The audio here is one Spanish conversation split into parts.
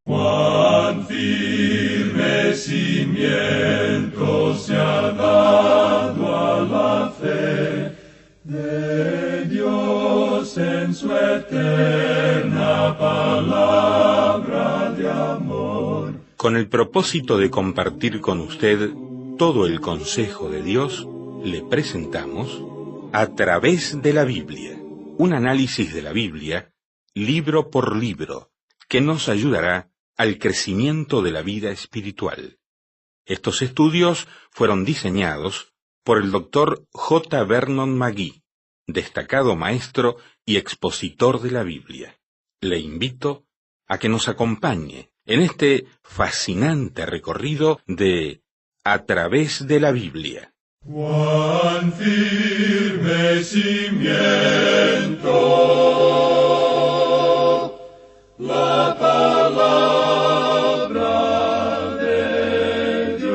Cuán firme cimiento se ha dado a la fe de Dios en su eterna palabra de amor. Con el propósito de compartir con usted todo el consejo de Dios, le presentamos A través de la Biblia, un análisis de la Biblia, libro por libro, que nos ayudará al crecimiento de la vida espiritual. Estos estudios fueron diseñados por el Dr. J. Vernon McGee, destacado maestro y expositor de la Biblia. Le invito a que nos acompañe en este fascinante recorrido de A través de la Biblia. Cuán firme cimiento la palabra de Dios.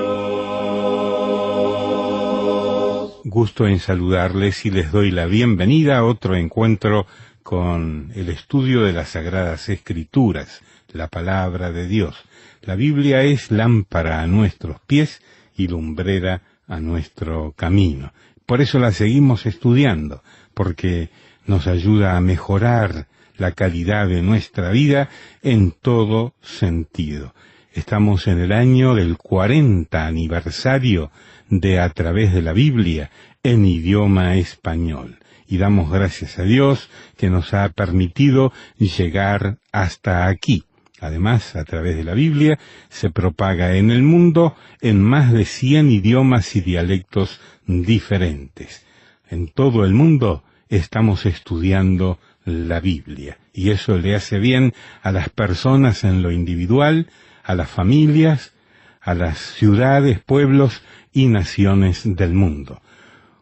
Gusto en saludarles y les doy la bienvenida a otro encuentro con el estudio de las Sagradas Escrituras, la palabra de Dios. La Biblia es lámpara a nuestros pies y lumbrera a nuestro camino. Por eso la seguimos estudiando, porque nos ayuda a mejorar la calidad de nuestra vida en todo sentido. Estamos en el año del 40 aniversario de A través de la Biblia en idioma español. Y damos gracias a Dios que nos ha permitido llegar hasta aquí. Además, a través de la Biblia se propaga en el mundo en más de 100 idiomas y dialectos diferentes. En todo el mundo estamos estudiando la Biblia, y eso le hace bien a las personas en lo individual, a las familias, a las ciudades, pueblos y naciones del mundo.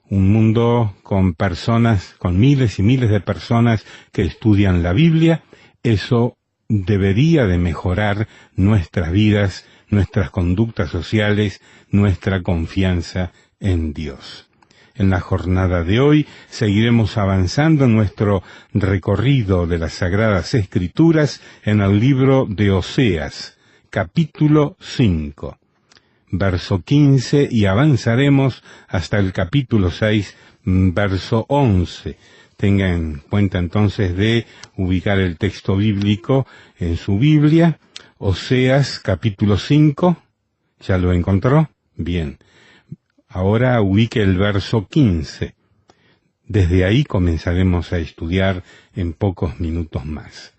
Un mundo con personas, con miles y miles de personas que estudian la Biblia, eso debería de mejorar nuestras vidas, nuestras conductas sociales, nuestra confianza en Dios. En la jornada de hoy seguiremos avanzando en nuestro recorrido de las Sagradas Escrituras en el libro de Oseas, capítulo 5, verso 15, y avanzaremos hasta el capítulo 6, verso 11. Tenga en cuenta entonces de ubicar el texto bíblico en su Biblia. Oseas capítulo 5, ¿ya lo encontró? Bien. Ahora ubique el verso 15. Desde ahí comenzaremos a estudiar en pocos minutos más.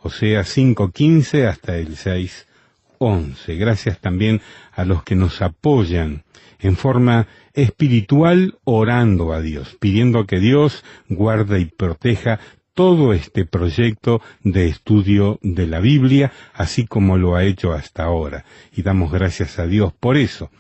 Oseas 5:15 hasta el 6:11. Gracias también a los que nos apoyan en forma espiritual, orando a Dios, pidiendo que Dios guarde y proteja todo este proyecto de estudio de la Biblia, así como lo ha hecho hasta ahora. Y damos gracias a Dios por eso.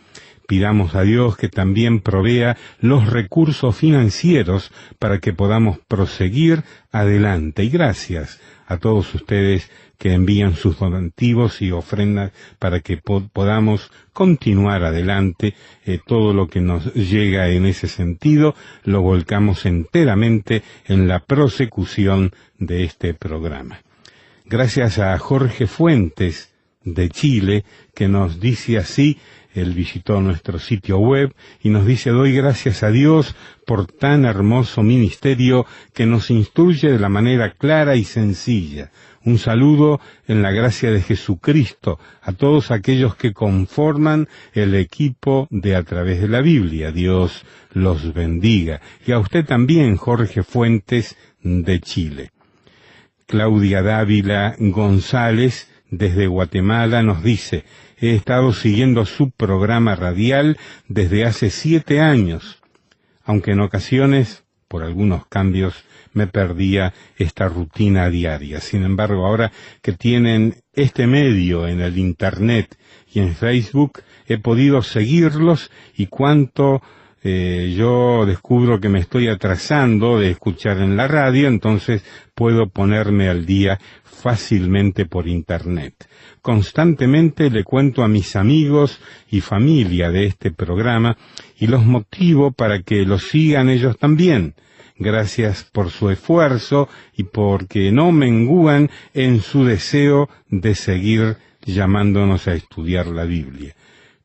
Pidamos a Dios que también provea los recursos financieros para que podamos proseguir adelante. Y gracias a todos ustedes que envían sus donativos y ofrendas para que podamos continuar adelante. Todo lo que nos llega en ese sentido lo volcamos enteramente en la prosecución de este programa. Gracias a Jorge Fuentes de Chile, que nos dice así. Él visitó nuestro sitio web y nos dice: doy gracias a Dios por tan hermoso ministerio que nos instruye de la manera clara y sencilla. Un saludo en la gracia de Jesucristo a todos aquellos que conforman el equipo de A través de la Biblia. Dios los bendiga. Y a usted también, Jorge Fuentes de Chile. Claudia Dávila González desde Guatemala nos dice: he estado siguiendo su programa radial desde hace 7 años, aunque en ocasiones, por algunos cambios, me perdía esta rutina diaria. Sin embargo, ahora que tienen este medio en el Internet y en Facebook, he podido seguirlos, y cuánto yo descubro que me estoy atrasando de escuchar en la radio, entonces puedo ponerme al día fácilmente por Internet. Constantemente le cuento a mis amigos y familia de este programa y los motivo para que lo sigan ellos también. Gracias por su esfuerzo y porque no mengúan en su deseo de seguir llamándonos a estudiar la Biblia.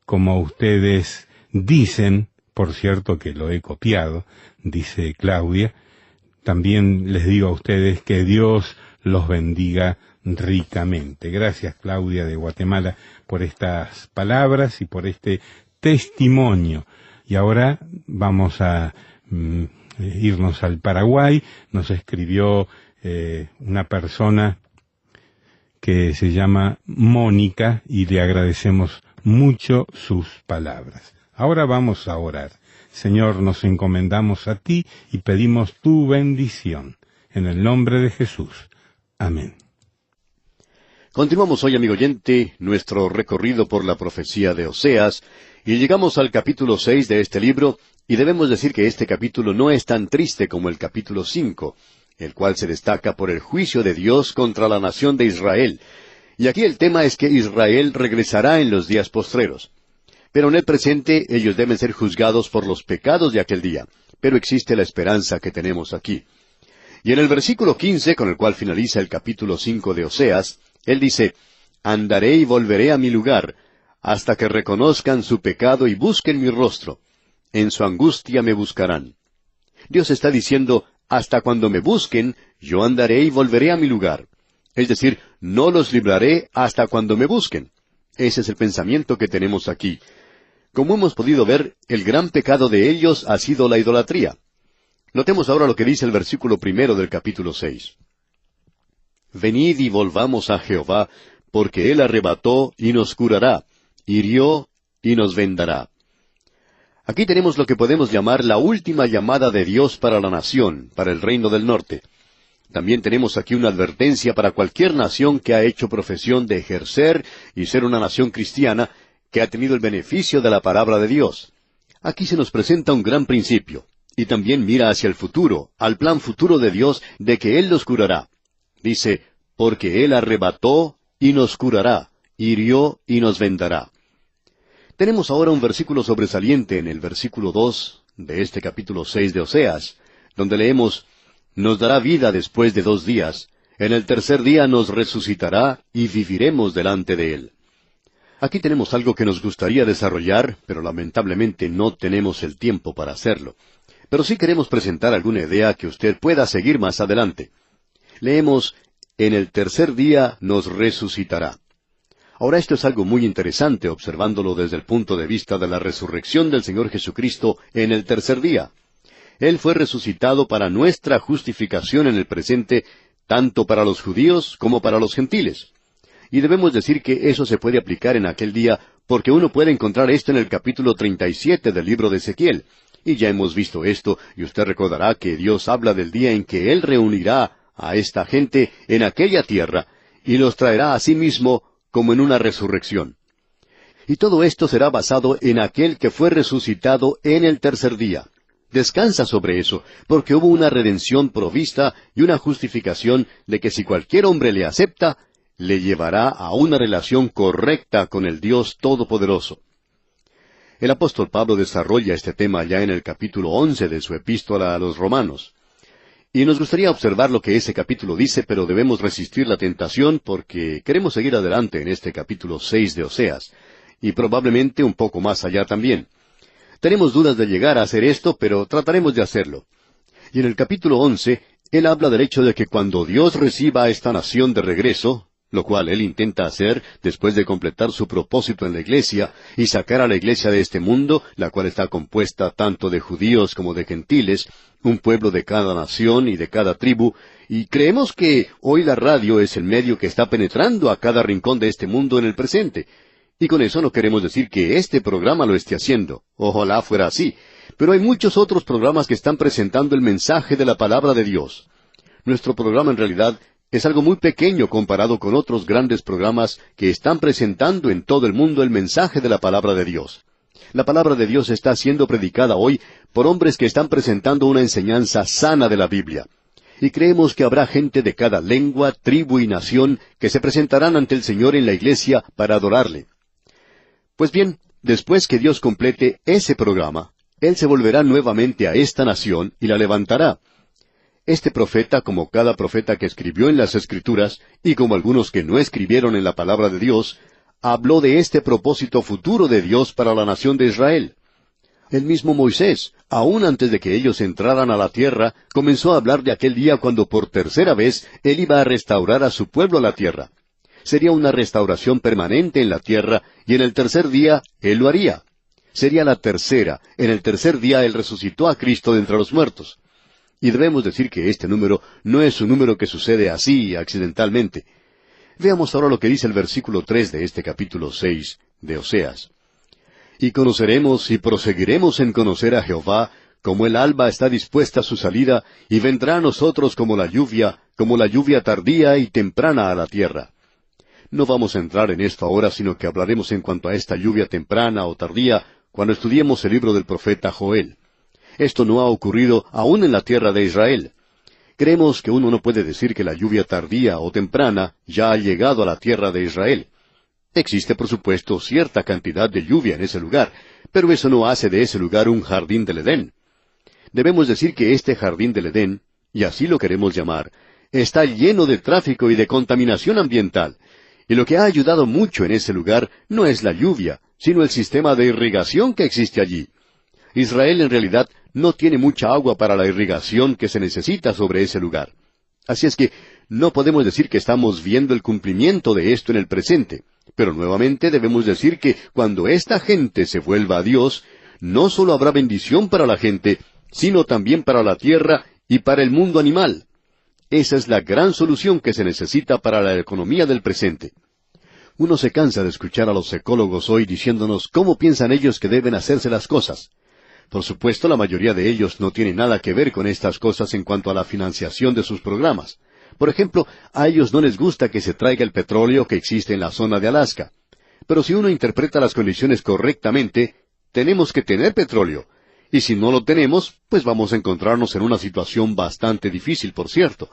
Como ustedes dicen, por cierto que lo he copiado, dice Claudia, también les digo a ustedes que Dios los bendiga ricamente. Gracias, Claudia de Guatemala, por estas palabras y por este testimonio. Y ahora vamos a irnos al Paraguay. Nos escribió una persona que se llama Mónica y le agradecemos mucho sus palabras. Ahora vamos a orar. Señor, nos encomendamos a ti y pedimos tu bendición. En el nombre de Jesús. Amén. Continuamos hoy, amigo oyente, nuestro recorrido por la profecía de Oseas, y llegamos al capítulo 6 de este libro, y debemos decir que este capítulo no es tan triste como el capítulo 5, el cual se destaca por el juicio de Dios contra la nación de Israel. Y aquí el tema es que Israel regresará en los días postreros. Pero en el presente ellos deben ser juzgados por los pecados de aquel día. Pero existe la esperanza que tenemos aquí. Y en el versículo 15, con el cual finaliza el capítulo 5 de Oseas, él dice, «Andaré y volveré a mi lugar, hasta que reconozcan su pecado y busquen mi rostro. En su angustia me buscarán». Dios está diciendo, «Hasta cuando me busquen, yo andaré y volveré a mi lugar». Es decir, no los libraré hasta cuando me busquen. Ese es el pensamiento que tenemos aquí. Como hemos podido ver, el gran pecado de ellos ha sido la idolatría. Notemos ahora lo que dice el versículo 1 del capítulo 6. «Venid y volvamos a Jehová, porque Él arrebató y nos curará, hirió y nos vendará». Aquí tenemos lo que podemos llamar la última llamada de Dios para la nación, para el reino del norte. También tenemos aquí una advertencia para cualquier nación que ha hecho profesión de ejercer y ser una nación cristiana, que ha tenido el beneficio de la palabra de Dios. Aquí se nos presenta un gran principio, y también mira hacia el futuro, al plan futuro de Dios de que Él los curará. Dice, «Porque Él arrebató y nos curará, hirió y nos vendará». Tenemos ahora un versículo sobresaliente en el versículo 2 de este capítulo 6 de Oseas, donde leemos, «Nos dará vida después de 2 días, en el tercer día nos resucitará y viviremos delante de Él». Aquí tenemos algo que nos gustaría desarrollar, pero lamentablemente no tenemos el tiempo para hacerlo. Pero sí queremos presentar alguna idea que usted pueda seguir más adelante. Leemos, «En el tercer día nos resucitará». Ahora esto es algo muy interesante observándolo desde el punto de vista de la resurrección del Señor Jesucristo en el tercer día. Él fue resucitado para nuestra justificación en el presente, tanto para los judíos como para los gentiles. Y debemos decir que eso se puede aplicar en aquel día, porque uno puede encontrar esto en el capítulo 37 del libro de Ezequiel. Y ya hemos visto esto, y usted recordará que Dios habla del día en que Él reunirá a esta gente en aquella tierra, y los traerá a sí mismo como en una resurrección. Y todo esto será basado en aquel que fue resucitado en el tercer día. Descansa sobre eso, porque hubo una redención provista y una justificación de que si cualquier hombre le acepta, le llevará a una relación correcta con el Dios Todopoderoso. El apóstol Pablo desarrolla este tema ya en el capítulo 11 de su epístola a los Romanos. Y nos gustaría observar lo que ese capítulo dice, pero debemos resistir la tentación porque queremos seguir adelante en este capítulo 6 de Oseas, y probablemente un poco más allá también. Tenemos dudas de llegar a hacer esto, pero trataremos de hacerlo. Y en el capítulo 11, él habla del hecho de que cuando Dios reciba a esta nación de regreso, lo cual Él intenta hacer después de completar su propósito en la iglesia y sacar a la iglesia de este mundo, la cual está compuesta tanto de judíos como de gentiles, un pueblo de cada nación y de cada tribu, y creemos que hoy la radio es el medio que está penetrando a cada rincón de este mundo en el presente. Y con eso no queremos decir que este programa lo esté haciendo. Ojalá fuera así. Pero hay muchos otros programas que están presentando el mensaje de la palabra de Dios. Nuestro programa en realidad es algo muy pequeño comparado con otros grandes programas que están presentando en todo el mundo el mensaje de la palabra de Dios. La palabra de Dios está siendo predicada hoy por hombres que están presentando una enseñanza sana de la Biblia. Y creemos que habrá gente de cada lengua, tribu y nación que se presentarán ante el Señor en la iglesia para adorarle. Pues bien, después que Dios complete ese programa, Él se volverá nuevamente a esta nación y la levantará. Este profeta, como cada profeta que escribió en las Escrituras, y como algunos que no escribieron en la palabra de Dios, habló de este propósito futuro de Dios para la nación de Israel. El mismo Moisés, aún antes de que ellos entraran a la tierra, comenzó a hablar de aquel día cuando por tercera vez Él iba a restaurar a su pueblo a la tierra. Sería una restauración permanente en la tierra, y en el tercer día Él lo haría. Sería la tercera. En el tercer día Él resucitó a Cristo de entre los muertos. Y debemos decir que este número no es un número que sucede así, accidentalmente. Veamos ahora lo que dice el versículo 3 de este capítulo 6 de Oseas. Y conoceremos y proseguiremos en conocer a Jehová, como el alba está dispuesta a su salida, y vendrá a nosotros como la lluvia tardía y temprana a la tierra. No vamos a entrar en esto ahora, sino que hablaremos en cuanto a esta lluvia temprana o tardía, cuando estudiemos el libro del profeta Joel. Esto no ha ocurrido aún en la tierra de Israel. Creemos que uno no puede decir que la lluvia tardía o temprana ya ha llegado a la tierra de Israel. Existe, por supuesto, cierta cantidad de lluvia en ese lugar, pero eso no hace de ese lugar un jardín del Edén. Debemos decir que este jardín del Edén, y así lo queremos llamar, está lleno de tráfico y de contaminación ambiental. Y lo que ha ayudado mucho en ese lugar no es la lluvia, sino el sistema de irrigación que existe allí. Israel en realidad no tiene mucha agua para la irrigación que se necesita sobre ese lugar. Así es que no podemos decir que estamos viendo el cumplimiento de esto en el presente. Pero nuevamente debemos decir que cuando esta gente se vuelva a Dios, no solo habrá bendición para la gente, sino también para la tierra y para el mundo animal. Esa es la gran solución que se necesita para la economía del presente. Uno se cansa de escuchar a los ecólogos hoy diciéndonos cómo piensan ellos que deben hacerse las cosas. Por supuesto, la mayoría de ellos no tiene nada que ver con estas cosas en cuanto a la financiación de sus programas. Por ejemplo, a ellos no les gusta que se traiga el petróleo que existe en la zona de Alaska. Pero si uno interpreta las condiciones correctamente, tenemos que tener petróleo. Y si no lo tenemos, pues vamos a encontrarnos en una situación bastante difícil, por cierto.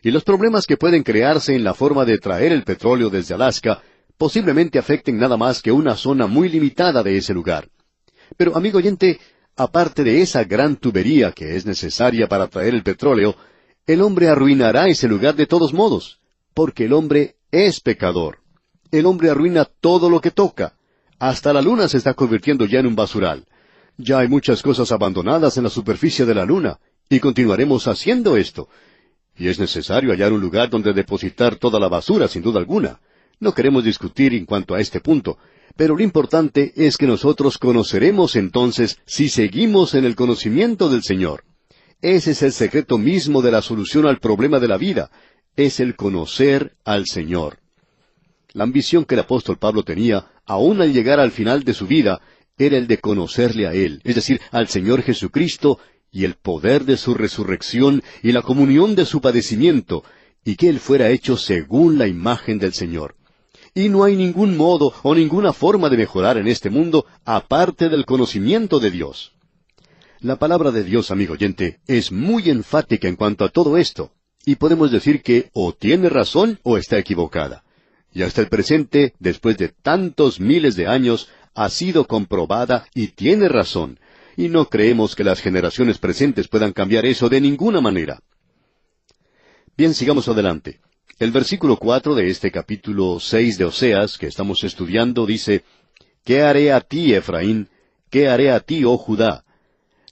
Y los problemas que pueden crearse en la forma de traer el petróleo desde Alaska posiblemente afecten nada más que una zona muy limitada de ese lugar. Pero, amigo oyente, aparte de esa gran tubería que es necesaria para traer el petróleo, el hombre arruinará ese lugar de todos modos, porque el hombre es pecador. El hombre arruina todo lo que toca. Hasta la luna se está convirtiendo ya en un basural. Ya hay muchas cosas abandonadas en la superficie de la luna, y continuaremos haciendo esto. Y es necesario hallar un lugar donde depositar toda la basura, sin duda alguna. No queremos discutir en cuanto a este punto, pero lo importante es que nosotros conoceremos entonces si seguimos en el conocimiento del Señor. Ese es el secreto mismo de la solución al problema de la vida, es el conocer al Señor. La ambición que el apóstol Pablo tenía, aún al llegar al final de su vida, era el de conocerle a Él, es decir, al Señor Jesucristo, y el poder de su resurrección y la comunión de su padecimiento, y que Él fuera hecho según la imagen del Señor. Y no hay ningún modo o ninguna forma de mejorar en este mundo aparte del conocimiento de Dios. La palabra de Dios, amigo oyente, es muy enfática en cuanto a todo esto, y podemos decir que o tiene razón o está equivocada. Y hasta el presente, después de tantos miles de años, ha sido comprobada y tiene razón, y no creemos que las generaciones presentes puedan cambiar eso de ninguna manera. Bien, sigamos adelante. El versículo 4 de este capítulo 6 de Oseas, que estamos estudiando, dice, ¿Qué haré a ti, Efraín? ¿Qué haré a ti, oh Judá?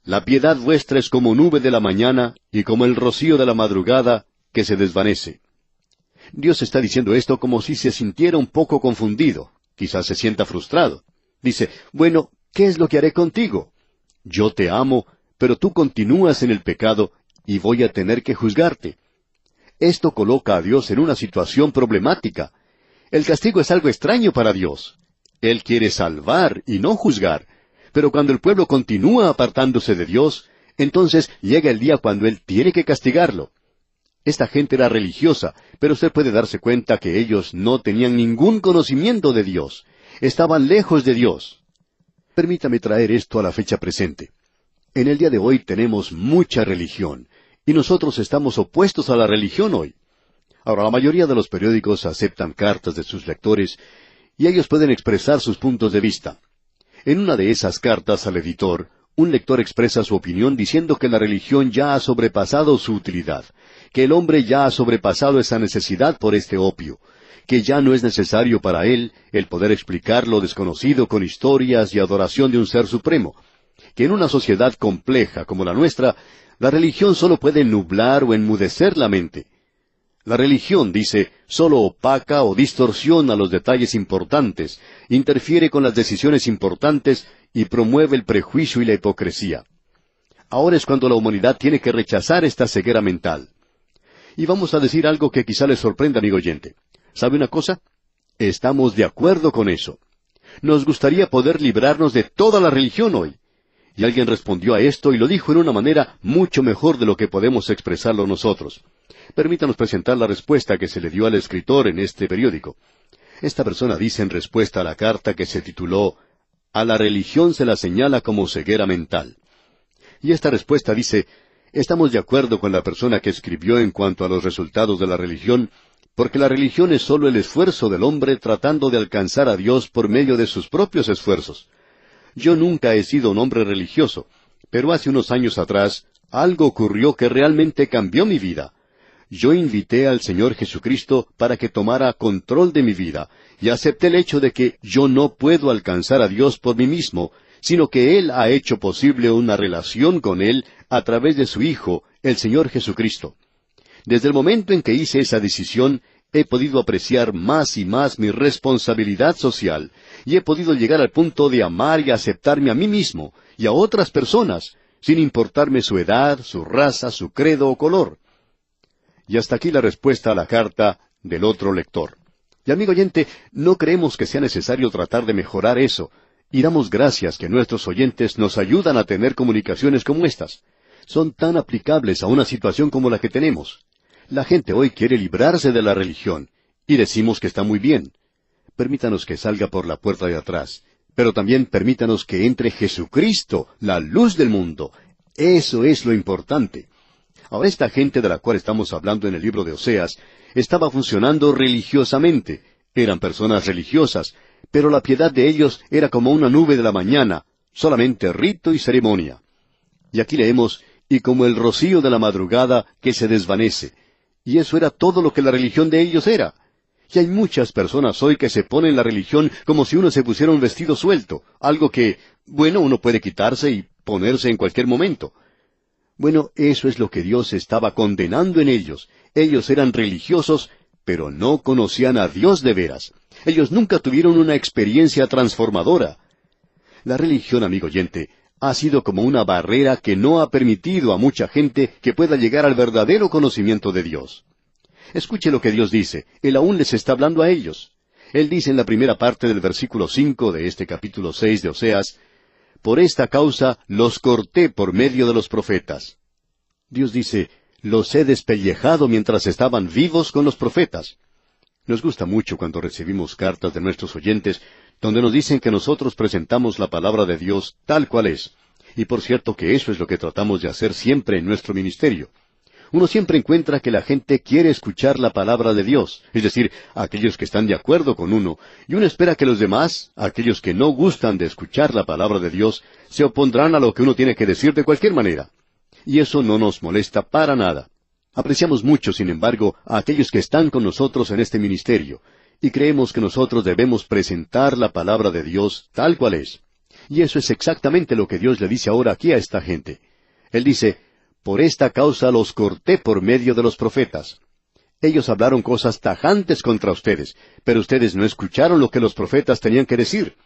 La piedad vuestra es como nube de la mañana, y como el rocío de la madrugada, que se desvanece. Dios está diciendo esto como si se sintiera un poco confundido, quizás se sienta frustrado. Dice, bueno, ¿qué es lo que haré contigo? Yo te amo, pero tú continúas en el pecado, y voy a tener que juzgarte. Esto coloca a Dios en una situación problemática. El castigo es algo extraño para Dios. Él quiere salvar y no juzgar. Pero cuando el pueblo continúa apartándose de Dios, entonces llega el día cuando Él tiene que castigarlo. Esta gente era religiosa, pero usted puede darse cuenta que ellos no tenían ningún conocimiento de Dios. Estaban lejos de Dios. Permítame traer esto a la fecha presente. En el día de hoy tenemos mucha religión. Y nosotros estamos opuestos a la religión hoy. Ahora, la mayoría de los periódicos aceptan cartas de sus lectores, y ellos pueden expresar sus puntos de vista. En una de esas cartas al editor, Un lector expresa su opinión diciendo que la religión ya ha sobrepasado su utilidad, que el hombre ya ha sobrepasado esa necesidad por este opio, que ya no es necesario para él el poder explicar lo desconocido con historias y adoración de un ser supremo, que en una sociedad compleja como la nuestra, la religión solo puede nublar o enmudecer la mente. La religión, dice, solo opaca o distorsiona los detalles importantes, interfiere con las decisiones importantes y promueve el prejuicio y la hipocresía. Ahora es cuando la humanidad tiene que rechazar esta ceguera mental. Y vamos a decir algo que quizá les sorprenda, amigo oyente. ¿Sabe una cosa? Estamos de acuerdo con eso. Nos gustaría poder librarnos de toda la religión hoy. Y alguien respondió a esto y lo dijo en una manera mucho mejor de lo que podemos expresarlo nosotros. Permítanos presentar la respuesta que se le dio al escritor en este periódico. Esta persona dice en respuesta a la carta que se tituló «A la religión se la señala como ceguera mental». Y esta respuesta dice, estamos de acuerdo con la persona que escribió en cuanto a los resultados de la religión, porque la religión es sólo el esfuerzo del hombre tratando de alcanzar a Dios por medio de sus propios esfuerzos. Yo nunca he sido un hombre religioso, pero hace unos años atrás algo ocurrió que realmente cambió mi vida. Yo invité al Señor Jesucristo para que tomara control de mi vida, y acepté el hecho de que yo no puedo alcanzar a Dios por mí mismo, sino que Él ha hecho posible una relación con Él a través de su Hijo, el Señor Jesucristo. Desde el momento en que hice esa decisión, he podido apreciar más y más mi responsabilidad social, y he podido llegar al punto de amar y aceptarme a mí mismo y a otras personas, sin importarme su edad, su raza, su credo o color. Y hasta aquí la respuesta a la carta del otro lector. Y amigo oyente, no creemos que sea necesario tratar de mejorar eso, y damos gracias que nuestros oyentes nos ayudan a tener comunicaciones como estas. Son tan aplicables a una situación como la que tenemos. La gente hoy quiere librarse de la religión, y decimos que está muy bien. Permítanos que salga por la puerta de atrás, pero también permítanos que entre Jesucristo, la luz del mundo. Eso es lo importante. Ahora esta gente de la cual estamos hablando en el libro de Oseas, estaba funcionando religiosamente. Eran personas religiosas, pero la piedad de ellos era como una nube de la mañana, solamente rito y ceremonia. Y aquí leemos, y como el rocío de la madrugada que se desvanece. Y eso era todo lo que la religión de ellos era. Y hay muchas personas hoy que se ponen la religión como si uno se pusiera un vestido suelto, algo que, bueno, uno puede quitarse y ponerse en cualquier momento. Bueno, eso es lo que Dios estaba condenando en ellos. Ellos eran religiosos, pero no conocían a Dios de veras. Ellos nunca tuvieron una experiencia transformadora. La religión, amigo oyente, ha sido como una barrera que no ha permitido a mucha gente que pueda llegar al verdadero conocimiento de Dios. Escuche lo que Dios dice. Él aún les está hablando a ellos. Él dice en la primera parte del versículo 5 de este capítulo 6 de Oseas, «Por esta causa los corté por medio de los profetas». Dios dice, «Los he despellejado mientras estaban vivos con los profetas». Nos gusta mucho cuando recibimos cartas de nuestros oyentes, donde nos dicen que nosotros presentamos la palabra de Dios tal cual es. Y por cierto que eso es lo que tratamos de hacer siempre en nuestro ministerio. Uno siempre encuentra que la gente quiere escuchar la palabra de Dios, es decir, aquellos que están de acuerdo con uno, y uno espera que los demás, aquellos que no gustan de escuchar la palabra de Dios, se opondrán a lo que uno tiene que decir de cualquier manera. Y eso no nos molesta para nada. Apreciamos mucho, sin embargo, a aquellos que están con nosotros en este ministerio, y creemos que nosotros debemos presentar la palabra de Dios tal cual es. Y eso es exactamente lo que Dios le dice ahora aquí a esta gente. Él dice, «Por esta causa los corté por medio de los profetas». Ellos hablaron cosas tajantes contra ustedes, pero ustedes no escucharon lo que los profetas tenían que decir.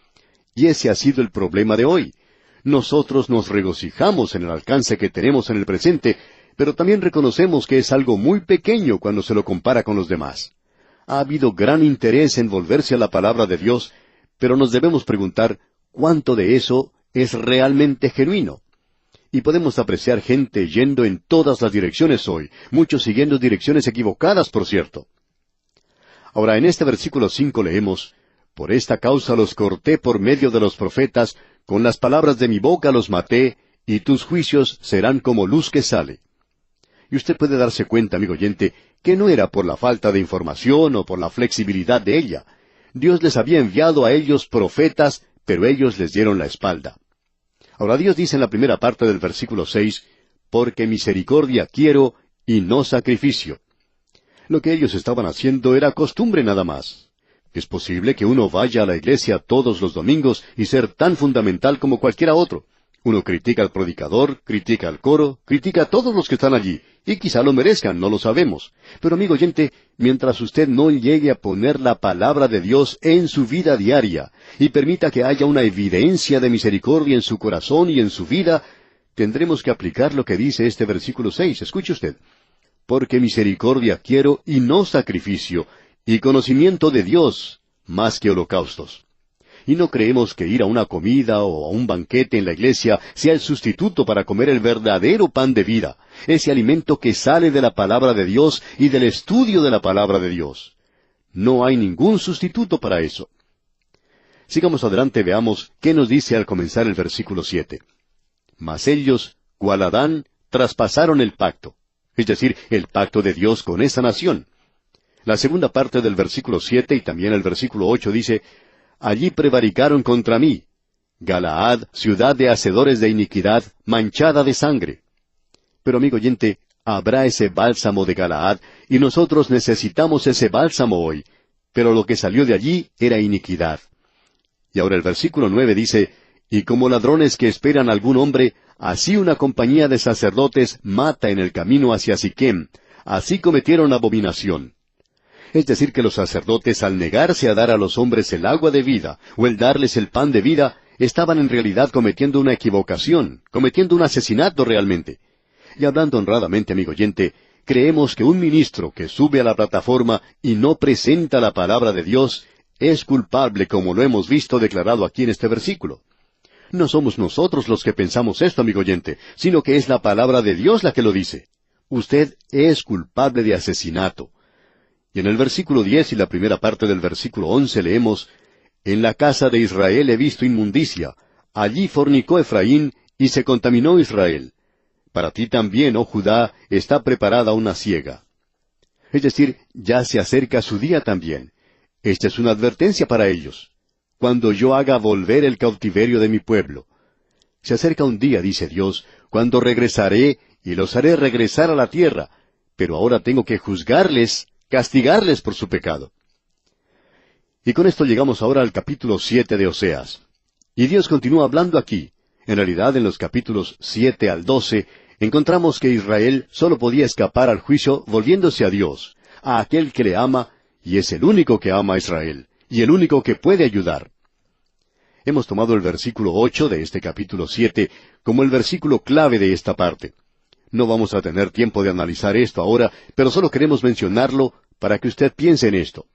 Y ese ha sido el problema de hoy. Nosotros nos regocijamos en el alcance que tenemos en el presente, pero también reconocemos que es algo muy pequeño cuando se lo compara con los demás. Ha habido gran interés en volverse a la palabra de Dios, pero nos debemos preguntar cuánto de eso es realmente genuino. Y podemos apreciar gente yendo en todas las direcciones hoy, muchos siguiendo direcciones equivocadas, por cierto. Ahora, en este versículo 5 leemos, «Por esta causa los corté por medio de los profetas, con las palabras de mi boca los maté, y tus juicios serán como luz que sale». Y usted puede darse cuenta, amigo oyente, que no era por la falta de información o por la flexibilidad de ella. Dios les había enviado a ellos profetas, pero ellos les dieron la espalda. Ahora Dios dice en la primera parte del versículo 6, porque misericordia quiero y no sacrificio. Lo que ellos estaban haciendo era costumbre nada más. Es posible que uno vaya a la iglesia todos los domingos y ser tan fundamental como cualquiera otro. Uno critica al predicador, critica al coro, critica a todos los que están allí, y quizá lo merezcan, no lo sabemos. Pero amigo oyente, mientras usted no llegue a poner la palabra de Dios en su vida diaria, y permita que haya una evidencia de misericordia en su corazón y en su vida, tendremos que aplicar lo que dice este versículo 6. Escuche usted. Porque misericordia quiero y no sacrificio, y conocimiento de Dios más que holocaustos. Y no creemos que ir a una comida o a un banquete en la iglesia sea el sustituto para comer el verdadero pan de vida, ese alimento que sale de la palabra de Dios y del estudio de la palabra de Dios. No hay ningún sustituto para eso. Sigamos adelante, veamos qué nos dice al comenzar el versículo 7. Mas ellos, cual Adán, traspasaron el pacto, es decir, el pacto de Dios con esa nación. La segunda parte del versículo 7 y también el versículo 8 dice, allí prevaricaron contra mí. Galaad, ciudad de hacedores de iniquidad, manchada de sangre. Pero amigo oyente, habrá ese bálsamo de Galaad, y nosotros necesitamos ese bálsamo hoy. Pero lo que salió de allí era iniquidad. Y ahora el versículo 9 dice, y como ladrones que esperan algún hombre, así una compañía de sacerdotes mata en el camino hacia Siquem, así cometieron abominación. Es decir, que los sacerdotes, al negarse a dar a los hombres el agua de vida, o el darles el pan de vida, estaban en realidad cometiendo una equivocación, cometiendo un asesinato realmente. Y hablando honradamente, amigo oyente, creemos que un ministro que sube a la plataforma y no presenta la palabra de Dios, es culpable, como lo hemos visto declarado aquí en este versículo. No somos nosotros los que pensamos esto, amigo oyente, sino que es la palabra de Dios la que lo dice. Usted es culpable de asesinato. Y en el versículo 10 y la primera parte del versículo 11 leemos, en la casa de Israel he visto inmundicia, allí fornicó Efraín y se contaminó Israel. Para ti también, oh Judá, está preparada una siega. Es decir, ya se acerca su día también. Esta es una advertencia para ellos. Cuando yo haga volver el cautiverio de mi pueblo. Se acerca un día, dice Dios, cuando regresaré y los haré regresar a la tierra, pero ahora tengo que juzgarles, castigarles por su pecado. Y con esto llegamos ahora al capítulo 7 de Oseas. Y Dios continúa hablando aquí. En realidad, en los capítulos 7 al 12, encontramos que Israel solo podía escapar al juicio volviéndose a Dios, a aquel que le ama, y es el único que ama a Israel, y el único que puede ayudar. Hemos tomado el versículo 8 de este capítulo 7 como el versículo clave de esta parte. No vamos a tener tiempo de analizar esto ahora, pero solo queremos mencionarlo para que usted piense en esto.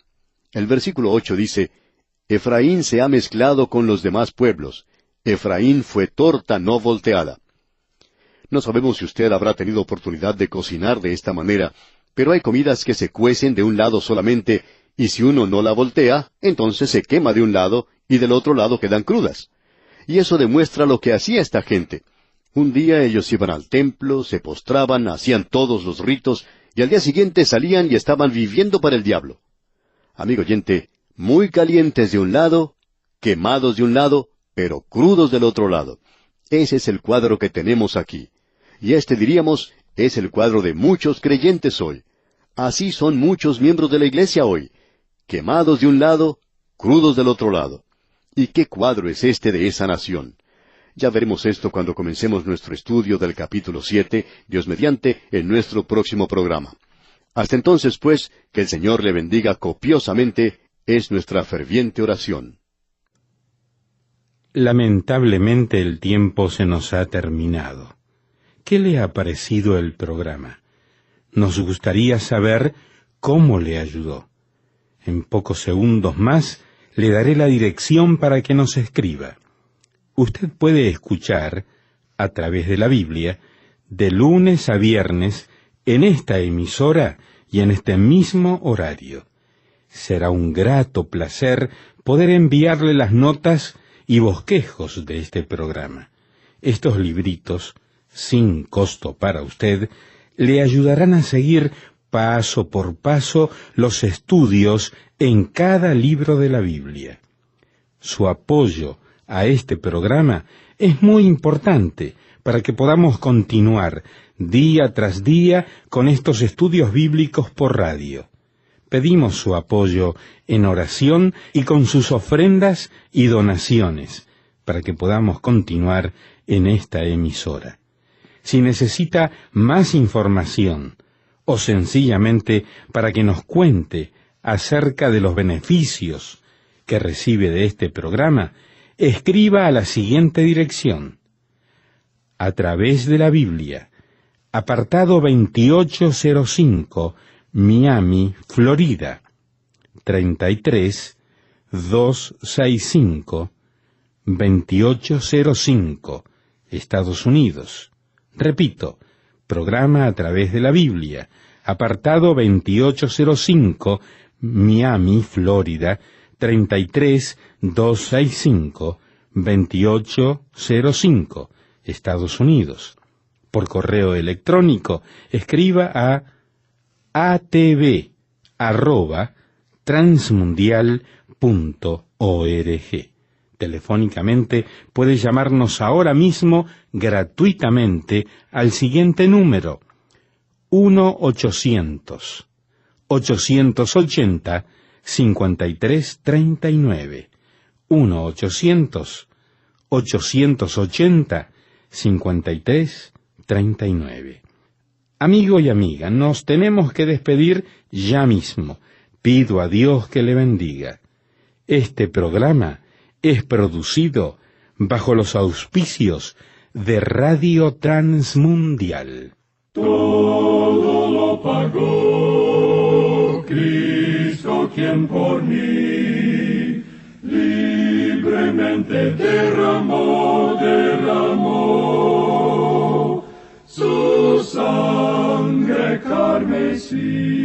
El versículo 8 dice, Efraín se ha mezclado con los demás pueblos. Efraín fue torta no volteada. No sabemos si usted habrá tenido oportunidad de cocinar de esta manera, pero hay comidas que se cuecen de un lado solamente, y si uno no la voltea, entonces se quema de un lado, y del otro lado quedan crudas. Y eso demuestra lo que hacía esta gente. Un día ellos iban al templo, se postraban, hacían todos los ritos, y al día siguiente salían y estaban viviendo para el diablo. Amigo oyente, muy calientes de un lado, quemados de un lado, pero crudos del otro lado. Ese es el cuadro que tenemos aquí. Y este, diríamos, es el cuadro de muchos creyentes hoy. Así son muchos miembros de la iglesia hoy. Quemados de un lado, crudos del otro lado. ¿Y qué cuadro es este de esa nación? Ya veremos esto cuando comencemos nuestro estudio del capítulo 7, Dios mediante, en nuestro próximo programa. Hasta entonces, pues, que el Señor le bendiga copiosamente, es nuestra ferviente oración. Lamentablemente el tiempo se nos ha terminado. ¿Qué le ha parecido el programa? Nos gustaría saber cómo le ayudó. En pocos segundos más le daré la dirección para que nos escriba. Usted puede escuchar, a través de la Biblia, de lunes a viernes, en esta emisora y en este mismo horario. Será un grato placer poder enviarle las notas y bosquejos de este programa. Estos libritos, sin costo para usted, le ayudarán a seguir paso por paso los estudios en cada libro de la Biblia. Su apoyo a este programa es muy importante para que podamos continuar día tras día con estos estudios bíblicos por radio. Pedimos su apoyo en oración y con sus ofrendas y donaciones para que podamos continuar en esta emisora. Si necesita más información o sencillamente para que nos cuente acerca de los beneficios que recibe de este programa, escriba a la siguiente dirección: A través de la Biblia, apartado 2805, Miami, Florida, 33265, 2805, Estados Unidos. Repito, programa A través de la Biblia, apartado 2805, Miami, Florida, 33265, 2805, Estados Unidos. Por correo electrónico, escriba a atv@transmundial.org. Telefónicamente puede llamarnos ahora mismo gratuitamente al siguiente número: 1-800-880-5339. 1-800-880-5339. Amigo y amiga, nos tenemos que despedir ya mismo. Pido a Dios que le bendiga. Este programa es producido bajo los auspicios de Radio Transmundial. Todo lo pagó Cristo, quien por mí libremente derramó su sangre carmesí.